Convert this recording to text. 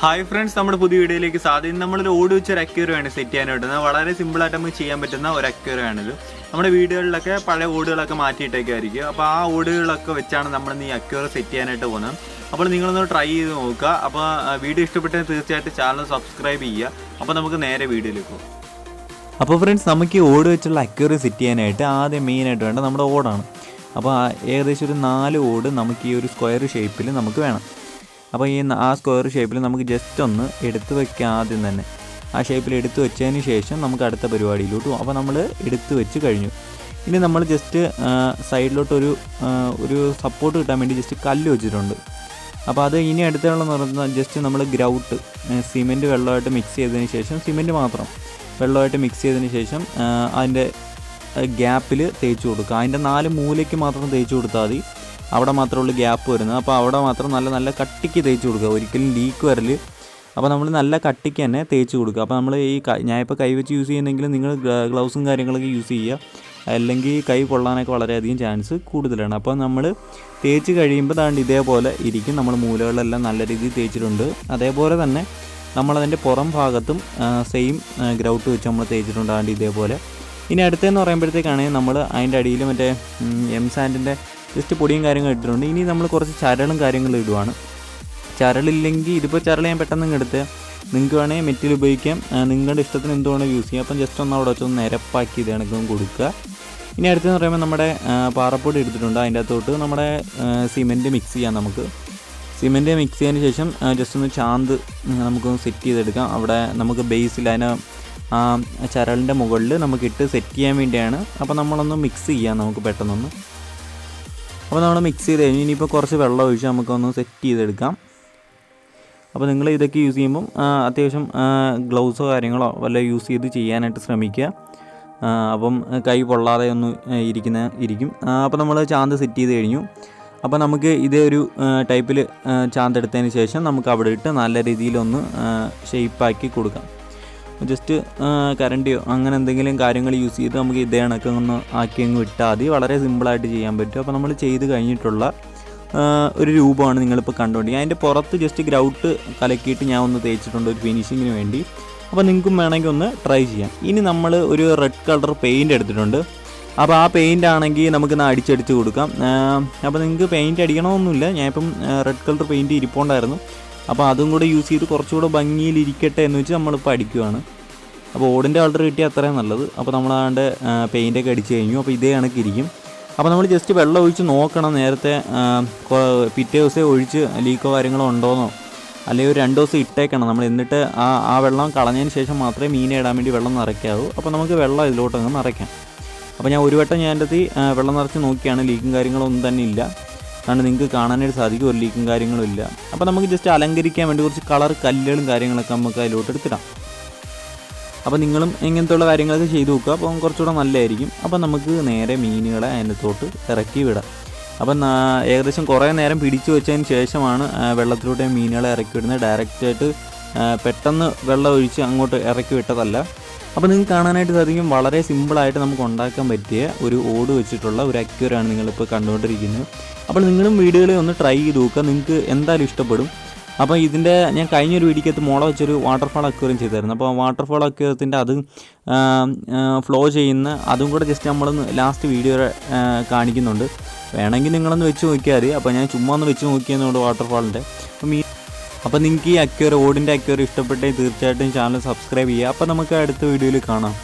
Hi friends, നമ്മുടെ പുതിയ വീഡിയോയിലേക്ക് സാധ്യത നമ്മളൊരു ഓട് വെച്ചൊരു അക്വേറിയമാണ് സെറ്റ് ചെയ്യാനായിട്ട്. വളരെ സിമ്പിളായിട്ട് നമുക്ക് ചെയ്യാൻ പറ്റുന്ന ഒരു അക്വേറിയമാണിത്. നമ്മുടെ വീടുകളിലൊക്കെ പഴയ ഓടുകളൊക്കെ മാറ്റിയിട്ടൊക്കെ ആയിരിക്കും. അപ്പോൾ ആ ഓടുകളൊക്കെ വെച്ചാണ് നമ്മൾ ഈ അക്വേറിയം സെറ്റ് ചെയ്യാനായിട്ട് പോകുന്നത്. അപ്പോൾ നിങ്ങളൊന്ന് ട്രൈ ചെയ്ത് നോക്കുക. അപ്പോൾ വീഡിയോ ഇഷ്ടപ്പെട്ടെങ്കിൽ തീർച്ചയായിട്ടും ചാനൽ സബ്സ്ക്രൈബ് ചെയ്യുക. അപ്പോൾ നമുക്ക് നേരെ വീഡിയോയിലേക്ക് പോകും. അപ്പോൾ ഫ്രണ്ട്സ്, നമുക്ക് ഈ ഓട് വെച്ചുള്ള അക്വേറിയം സെറ്റ് ചെയ്യാനായിട്ട് ആദ്യം മെയിനായിട്ട് വേണ്ട നമ്മുടെ ഓടാണ്. അപ്പോൾ ഏകദേശം ഒരു 4 ഓട് നമുക്ക് ഈ ഒരു സ്ക്വയർ ഷേപ്പിൽ നമുക്ക് വേണം. അപ്പോൾ ആ സ്ക്വയർ ഷേപ്പിൽ നമുക്ക് ജസ്റ്റ് ഒന്ന് എടുത്ത് വയ്ക്കാം. ആദ്യം തന്നെ ആ ഷേപ്പിൽ എടുത്ത് വെച്ചതിന് ശേഷം നമുക്ക് അടുത്ത പരിപാടിയിലോട്ട് പോകും. അപ്പോൾ നമ്മൾ എടുത്ത് വെച്ച് കഴിഞ്ഞു. ഇനി നമ്മൾ ജസ്റ്റ് സൈഡിലോട്ടൊരു സപ്പോർട്ട് കിട്ടാൻ വേണ്ടി ജസ്റ്റ് കല്ല് വെച്ചിട്ടുണ്ട്. അപ്പോൾ അത് ഇനി അടുത്തുള്ളതെന്ന് പറഞ്ഞാൽ ജസ്റ്റ് നമ്മൾ ഗ്രൗട്ട് സിമെൻറ്റ് വെള്ളമായിട്ട് മിക്സ് ചെയ്തതിന് ശേഷം, സിമെൻറ്റ് മാത്രം വെള്ളമായിട്ട് മിക്സ് ചെയ്തതിന് ശേഷം അതിൻ്റെ ഗ്യാപ്പിൽ തേച്ച് കൊടുക്കുക. അതിൻ്റെ 4 മൂലയ്ക്ക് മാത്രം തേച്ച് കൊടുത്താൽ മതി. അവിടെ മാത്രമുള്ള ഗ്യാപ്പ് വരുന്നത്. അപ്പോൾ അവിടെ മാത്രം നല്ല കട്ടിക്ക് തേച്ച് കൊടുക്കുക, ഒരിക്കലും ലീക്ക് വരല്. അപ്പോൾ നമ്മൾ നല്ല കട്ടിക്ക് തന്നെ തേച്ച് കൊടുക്കുക. അപ്പോൾ നമ്മൾ ഞാനിപ്പോൾ കൈ വെച്ച് യൂസ് ചെയ്യുന്നെങ്കിൽ നിങ്ങൾ ഗ്ലൗസും കാര്യങ്ങളൊക്കെ യൂസ് ചെയ്യുക, അല്ലെങ്കിൽ കൈ പൊള്ളാനൊക്കെ വളരെയധികം ചാൻസ് കൂടുതലാണ്. അപ്പോൾ നമ്മൾ തേച്ച് കഴിയുമ്പോൾ താണ്ട് ഇതേപോലെ ഇരിക്കും. നമ്മൾ മൂലകളെല്ലാം നല്ല രീതിയിൽ തേച്ചിട്ടുണ്ട്. അതേപോലെ തന്നെ നമ്മളതിൻ്റെ പുറം ഭാഗത്തും സെയിം ഗ്രൗട്ട് വെച്ച് നമ്മൾ തേച്ചിട്ടുണ്ട്. താണ്ട് ഇതേപോലെ. ഇനി അടുത്തതെന്ന് പറയുമ്പോഴത്തേക്കാണെങ്കിൽ നമ്മൾ അതിൻ്റെ അടിയിൽ മറ്റേ സാൻഡിൻ്റെ ജസ്റ്റ് പൊടിയും കാര്യങ്ങളും ഇട്ടിട്ടുണ്ട്. ഇനി നമ്മൾ കുറച്ച് ചരളും കാര്യങ്ങളും ഇടുവാണ്. ചരളില്ലെങ്കിൽ ഇതിപ്പോൾ ചരൾ ഞാൻ പെട്ടെന്ന് എടുത്ത് നിങ്ങൾക്ക് വേണമെങ്കിൽ മെറ്റിൽ ഉപയോഗിക്കാം, നിങ്ങളുടെ ഇഷ്ടത്തിന് എന്തുവേണമെങ്കിൽ യൂസ് ചെയ്യാം. അപ്പം ജസ്റ്റ് ഒന്ന് അവിടെ വെച്ചൊന്ന് നിരപ്പാക്കി ഇത് കണക്കും കൊടുക്കുക. ഇനി അടുത്തെന്ന് പറയുമ്പോൾ നമ്മുടെ പാറപ്പൊടി എടുത്തിട്ടുണ്ട്. അതിൻ്റെ അകത്തോട്ട് നമ്മുടെ സിമെൻറ്റ് മിക്സ് ചെയ്യാം. നമുക്ക് സിമെൻറ്റ് മിക്സ് ചെയ്തതിന് ശേഷം ജസ്റ്റ് ഒന്ന് ചാന്ത് നമുക്കൊന്ന് സെറ്റ് ചെയ്തെടുക്കാം. അവിടെ നമുക്ക് ബേസിൽ അതിന് ചരളിൻ്റെ മുകളിൽ നമുക്കിട്ട് സെറ്റ് ചെയ്യാൻ വേണ്ടിയാണ്. അപ്പോൾ നമ്മളൊന്ന് മിക്സ് ചെയ്യാം നമുക്ക് പെട്ടെന്നൊന്ന്. അപ്പോൾ നമ്മൾ മിക്സ് ചെയ്ത് കഴിഞ്ഞ് ഇനിയിപ്പോൾ കുറച്ച് വെള്ളം ഒഴിച്ച് നമുക്കൊന്ന് സെറ്റ് ചെയ്തെടുക്കാം. അപ്പോൾ നിങ്ങൾ ഇതൊക്കെ യൂസ് ചെയ്യുമ്പം അത്യാവശ്യം ഗ്ലൗസോ കാര്യങ്ങളോ വല്ല യൂസ് ചെയ്ത് ചെയ്യാനായിട്ട് ശ്രമിക്കുക. അപ്പം കൈ പൊള്ളാതെ ഒന്ന് ഇരിക്കും. അപ്പോൾ നമ്മൾ ചാന്ത് സെറ്റ് ചെയ്ത് കഴിഞ്ഞു. അപ്പോൾ നമുക്ക് ഇതേ ഒരു ടൈപ്പിൽ ചാന്തെടുത്തതിന് ശേഷം നമുക്ക് അവിടെ ഇട്ട് നല്ല രീതിയിലൊന്ന് ഷേപ്പാക്കി കൊടുക്കാം. ജസ്റ്റ് കരണ്ടിയോ അങ്ങനെ എന്തെങ്കിലും കാര്യങ്ങൾ യൂസ് ചെയ്ത് നമുക്ക് ഇതേ കണക്ക് ഒന്ന് ആക്കി അങ്ങ് വിട്ടാൽ മതി. വളരെ സിമ്പിളായിട്ട് ചെയ്യാൻ പറ്റും. അപ്പോൾ നമ്മൾ ചെയ്ത് കഴിഞ്ഞിട്ടുള്ള ഒരു രൂപമാണ് നിങ്ങളിപ്പോൾ കണ്ടുകൊണ്ടിരിക്കുക. അതിൻ്റെ പുറത്ത് ജസ്റ്റ് ഗ്രൗട്ട് കലക്കിയിട്ട് ഞാൻ ഒന്ന് തേച്ചിട്ടുണ്ട് ഒരു ഫിനിഷിങ്ങിന് വേണ്ടി. അപ്പോൾ നിങ്ങൾക്കും വേണമെങ്കിൽ ഒന്ന് ട്രൈ ചെയ്യാം. ഇനി നമ്മൾ ഒരു റെഡ് കളർ പെയിൻറ്റ് എടുത്തിട്ടുണ്ട്. അപ്പോൾ ആ പെയിൻ്റ് ആണെങ്കിൽ നമുക്കിന്ന് അടിച്ചടിച്ച് കൊടുക്കാം. അപ്പോൾ നിങ്ങൾക്ക് പെയിൻറ്റ് അടിക്കണമെന്നൊന്നുമില്ല. ഞാനിപ്പം റെഡ് കളർ പെയിൻറ്റ് ഇരിപ്പുണ്ടായിരുന്നു. അപ്പോൾ അതും കൂടെ യൂസ് ചെയ്ത് കുറച്ചുകൂടെ ഭംഗിയിലിരിക്കട്ടെ എന്ന് വെച്ച് നമ്മളിപ്പോൾ അടിക്കുവാണ്. അപ്പോൾ ഓടിൻ്റെ കളർ കിട്ടിയാൽ അത്രയും നല്ലത്. അപ്പോൾ നമ്മളാണ്ട് പെയിൻ്റൊക്കെ അടിച്ച് കഴിഞ്ഞു. അപ്പോൾ ഇതേ കണക്കിരിക്കും. അപ്പോൾ നമ്മൾ ജസ്റ്റ് വെള്ളം ഒഴിച്ച് നോക്കണം. നേരത്തെ പിറ്റേ ദിവസം ഒഴിച്ച് ലീക്കോ കാര്യങ്ങളോ ഉണ്ടോയെന്നോ, അല്ലെങ്കിൽ ഒരു 2 ദിവസം ഇട്ടേക്കണം നമ്മൾ. എന്നിട്ട് ആ വെള്ളം കളഞ്ഞതിന് ശേഷം മാത്രമേ മീനെ ഇടാൻ വേണ്ടി വെള്ളം നിറയ്ക്കാവൂ. അപ്പോൾ നമുക്ക് വെള്ളം ഇതിലോട്ടങ്ങ് നിറയ്ക്കാം. അപ്പോൾ ഞാൻ ഒരു വട്ടം ഞാൻ എൻ്റെ വെള്ളം നിറച്ച് നോക്കിയാണ്. ലീക്കും കാര്യങ്ങളൊന്നും തന്നെ ഇല്ല. കാരണം നിങ്ങൾക്ക് കാണാനായിട്ട് സാധിക്കും ഒരു ലീക്കും കാര്യങ്ങളും ഇല്ല. അപ്പോൾ നമുക്ക് ജസ്റ്റ് അലങ്കരിക്കാൻ വേണ്ടി കുറച്ച് കളർ കല്ലുകളും കാര്യങ്ങളൊക്കെ നമുക്ക് അതിലോട്ട് എടുത്തിടാം. അപ്പോൾ നിങ്ങളും ഇങ്ങനത്തെയുള്ള കാര്യങ്ങളൊക്കെ ചെയ്ത് നോക്കുക. അപ്പം കുറച്ചുകൂടെ നല്ലതായിരിക്കും. അപ്പോൾ നമുക്ക് നേരെ മീനുകളെ അതിനകത്തോട്ട് ഇറക്കി വിടാം. അപ്പം ഏകദേശം കുറേ നേരം പിടിച്ചു വെച്ചതിന് ശേഷമാണ് വെള്ളത്തിലോട്ട് മീനുകളെ ഇറക്കി വിടുന്നത്. ഡയറക്റ്റായിട്ട് പെട്ടെന്ന് വെള്ളം ഒഴിച്ച് അങ്ങോട്ട് ഇറക്കി വിട്ടതല്ല. അപ്പോൾ നിങ്ങൾക്ക് കാണാനായിട്ട് സാധിക്കും വളരെ സിമ്പിളായിട്ട് നമുക്ക് ഉണ്ടാക്കാൻ പറ്റിയ ഒരു ഓട് വെച്ചിട്ടുള്ള ഒരു അക്വേറിയമാണ് നിങ്ങളിപ്പോൾ കണ്ടുകൊണ്ടിരിക്കുന്നത്. അപ്പോൾ നിങ്ങളും വീഡിയോയിൽ ഒന്ന് ട്രൈ ചെയ്ത് നോക്കുക. നിങ്ങൾക്ക് എന്തായാലും ഇഷ്ടപ്പെടും. അപ്പോൾ ഇതിൻ്റെ ഞാൻ കഴിഞ്ഞൊരു വീഡിയോക്കകത്ത് മുള വെച്ചൊരു വാട്ടർഫാൾ അക്വേറിയം ചെയ്തായിരുന്നു. അപ്പോൾ വാട്ടർഫാൾ അക്വേറിയത്തിൻ്റെ അത് ഫ്ലോ ചെയ്യുന്ന അതും കൂടെ ജസ്റ്റ് നമ്മൾ ലാസ്റ്റ് വീഡിയോ കാണിക്കുന്നുണ്ട്. വേണമെങ്കിൽ നിങ്ങളൊന്ന് വെച്ച് നോക്കിയാൽ മതി. അപ്പോൾ ഞാൻ ചുമ്മാ ഒന്ന് വെച്ച് നോക്കിയെന്നുണ്ട് വാട്ടർഫാളിൻ്റെ. അപ്പോൾ നിങ്ങൾക്ക് ഈ അക്വേറിയം ഓടിൻ്റെ അക്വേറിയം ഇഷ്ടപ്പെട്ടെങ്കിൽ തീർച്ചയായിട്ടും ചാനൽ സബ്സ്ക്രൈബ് ചെയ്യുക. അപ്പോൾ നമുക്ക് അടുത്ത വീഡിയോയിൽ കാണാം.